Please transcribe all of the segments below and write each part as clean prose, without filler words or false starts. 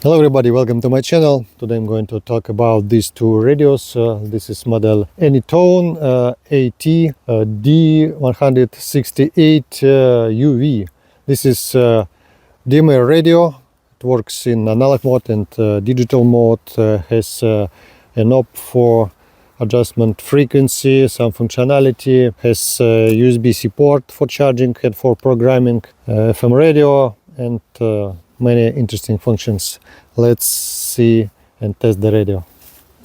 Hello everybody, welcome to my channel. Today I'm going to talk about these two radios. This is model AnyTone AT D168UV. This is DMR radio. It works in analog mode and digital mode. Has a knob for adjustment frequency, some functionality. Has USB-C port for charging and for programming, FM radio, and many interesting functions. Let's see and test the radio.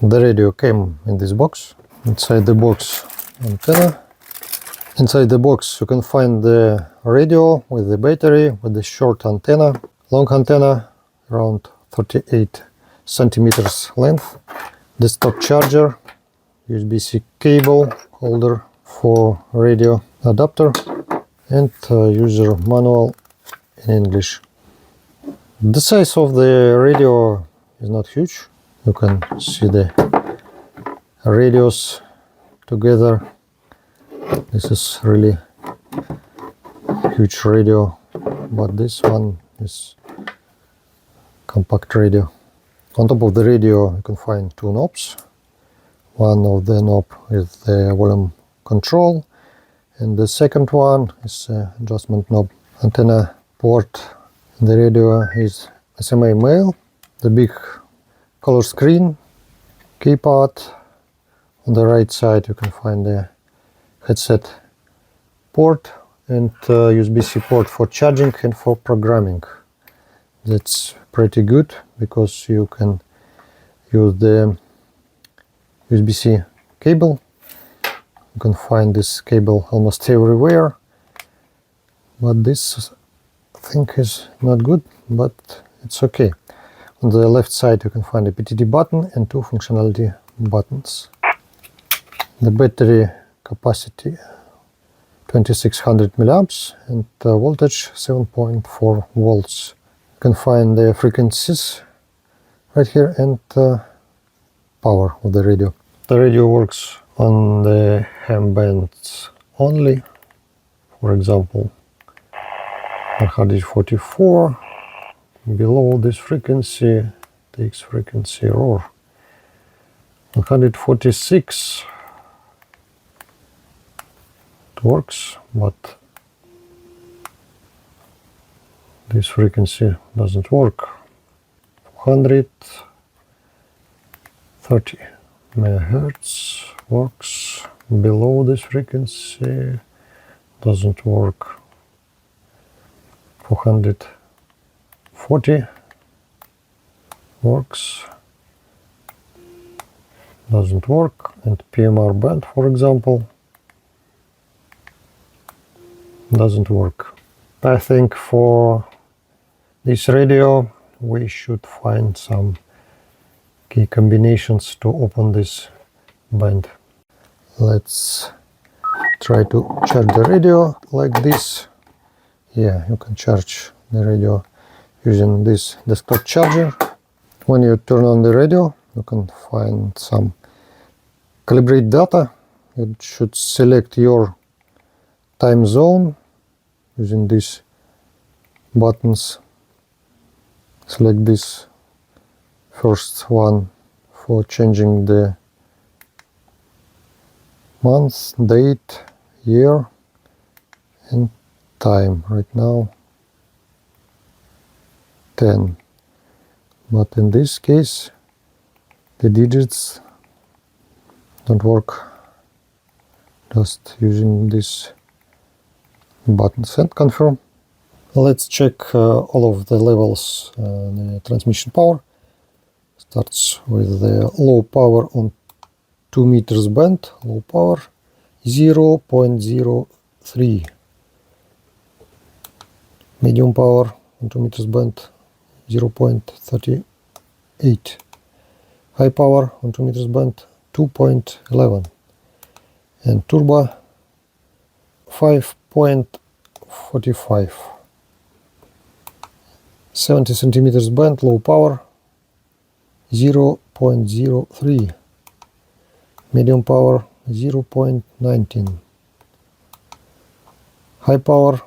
The radio came in this box. Inside the box, antenna. Inside the box you can find the radio with the battery, with the short antenna, long antenna, around 38 centimeters length, desktop charger, USB-C cable holder for radio adapter, and user manual in English. The size of the radio is not huge. You can see the radios together. This is really huge radio, but this one is compact radio. On top of the radio you can find two knobs. One of the knob is the volume control, and the second one is adjustment knob. Antenna port in the radio is SMA male. The big color screen, keypad. On the right side you can find the headset port and USB-C port for charging and for programming. That's pretty good because you can use the USB-C cable. You can find this cable almost everywhere, but this thing is not good, but it's okay. On the left side you can find a PTT button and two functionality buttons. The battery capacity 2600 milliamps and voltage 7.4 volts. You can find the frequencies right here and power of the radio. The radio works on the ham bands only. For example, 144. Below this frequency takes frequency roar. 146. It works, but this frequency doesn't work. 130 megahertz works. Below this frequency doesn't work. 440 works, doesn't work, and PMR band, for example, doesn't work. I think for this radio we should find some key combinations to open this band. Let's try to charge the radio like this. Yeah, you can charge the radio using this desktop charger. When you turn on the radio, you can find some calibrate data. You should select your time zone using these buttons. Select this first one for changing the month, date, year, and time. Right now 10, but in this case the digits don't work. Just using this button. Send confirm. Let's check all of the levels. The transmission power starts with the low power on 2 meters band. Low power 0.03. Medium power on 2 meters band 0.38. High power on 2 meters band 2.11. And turbo 5.45. 70 centimeters band low power 0.03. Medium power 0.19. High power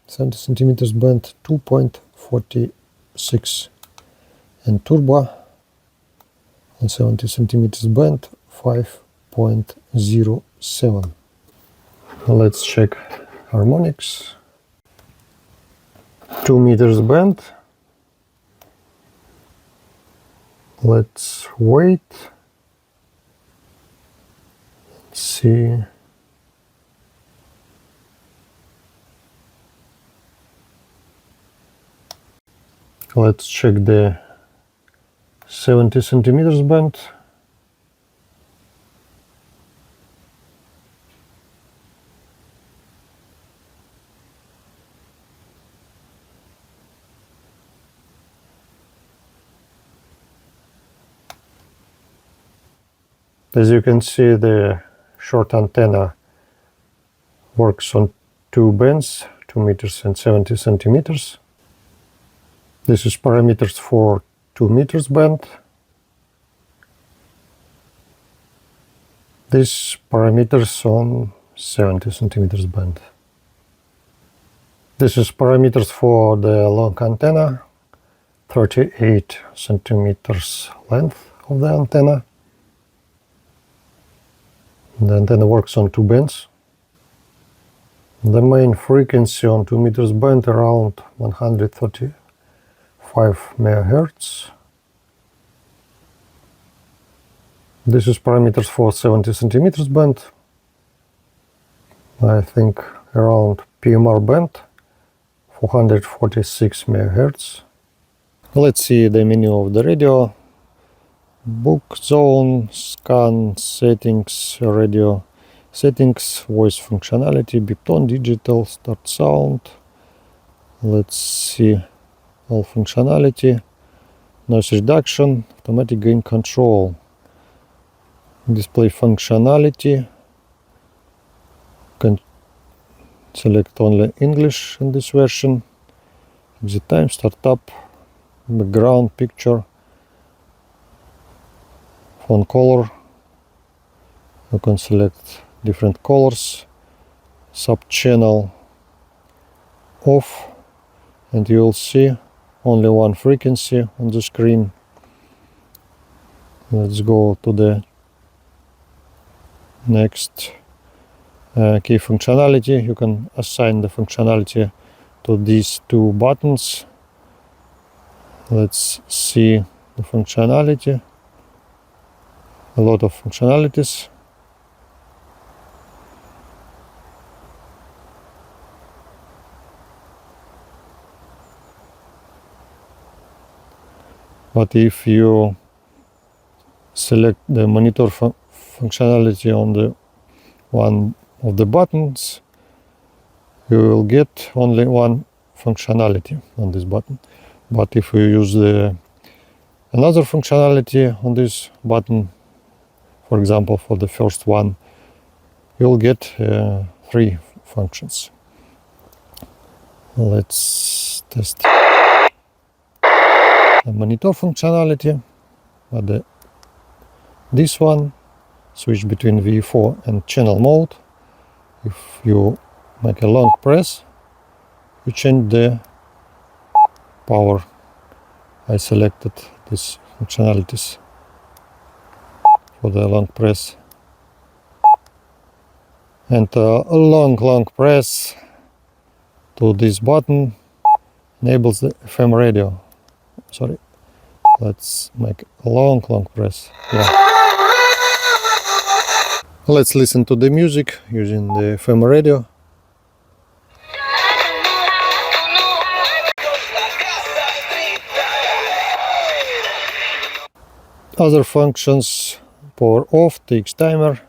70 centimeters band 2.46. and turbo on 70 centimeters band 5.07. Let's check harmonics. 2 meters band. Let's wait. Let's see. Let's check the 70 centimeters band. As you can see, the short antenna works on two bands, 2 meters and 70 centimeters. This is parameters for 2 meters band. This parameters on 70 centimeters band. This is parameters for the long antenna, 38 centimeters length of the antenna. The antenna works on two bands. The main frequency on 2 meters band around 135 MHz. This is parameters for 70 centimeters band. I think around PMR band, 446 MHz. Let's see the menu of the radio. Book zone, scan, settings, radio settings, voice functionality, beep tone, digital, start sound. Let's see all functionality, noise reduction, automatic gain control, display functionality. Can select only English in this version. Exit time, startup, background picture, phone color. You can select different colors, sub-channel off, and you will see only one frequency on the screen. Let's go to the next key functionality. You can assign the functionality to these two buttons. Let's see the functionality. A lot of functionalities. But if you select the monitor functionality on the one of the buttons, you will get only one functionality on this button. But if you use another functionality on this button, for example, for the first one, you'll get 3 functions. Let's test the monitor functionality. But this one, switch between V4 and channel mode. If you make a long press, you change the power. I selected these functionalities for the long press. And a long press to this button enables the FM radio. Sorry, let's make a long press. Yeah. Let's listen to the music using the FM radio. Other functions: power off, TX timer,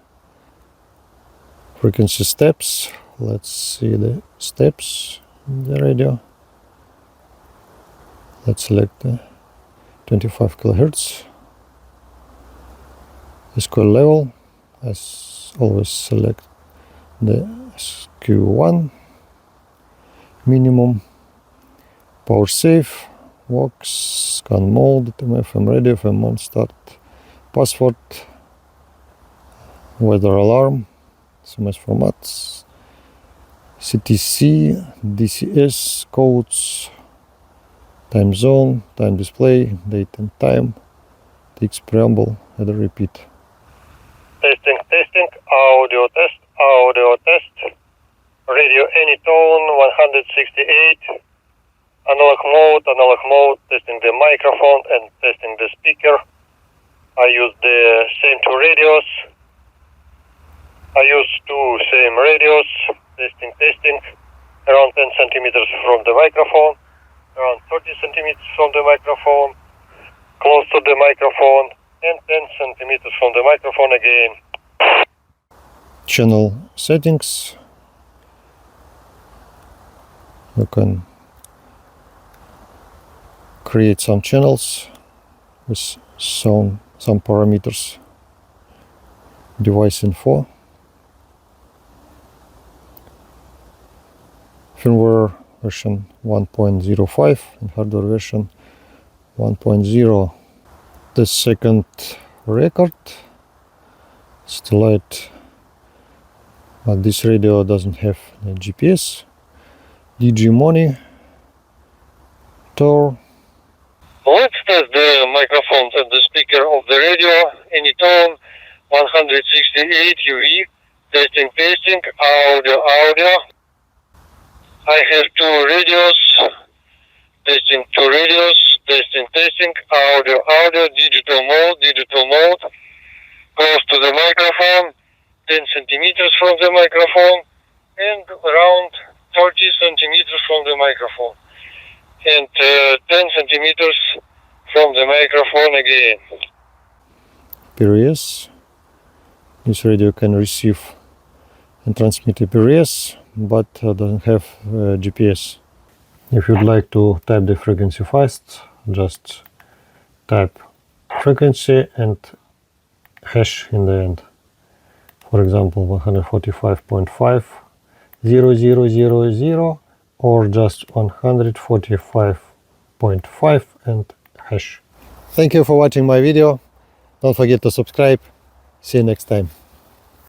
frequency steps. Let's see the steps in the radio. Let's select the 25 kHz. SQL level. As always, select the SQ1 minimum. Power save, Vox, scan mode, FM radio, FM on start, password, weather alarm, SMS formats, CTC, DCS codes, time zone, time display, date and time, text preamble, header repeat. Testing, testing, audio test, radio AnyTone 168, analog mode, testing the microphone and testing the speaker. I use the same two radios. I use two same radios, testing, around 10 centimeters from the microphone, around 30 centimeters from the microphone, close to the microphone, and 10 centimeters from the microphone again. Channel settings. You can create some channels with some parameters. Device info. Firmware version 1.05 and hardware version 1.0. The second record, still light, but this radio doesn't have the GPS. DG Money, Tor. Let's test the microphones and the speaker of the radio AnyTone 168UV. Testing, audio. I have two radios. Testing, audio, digital mode. Close to the microphone, 10 centimeters from the microphone, and around 30 centimeters from the microphone, and 10 centimeters from the microphone again. PRS. This radio can receive and transmit a PRS, but doesn't have GPS. If you'd like to type the frequency fast, just type frequency and hash in the end. For example, 145.5 0000 or just 145.5 and hash. Thank you for watching my video. Don't forget to subscribe. See you next time.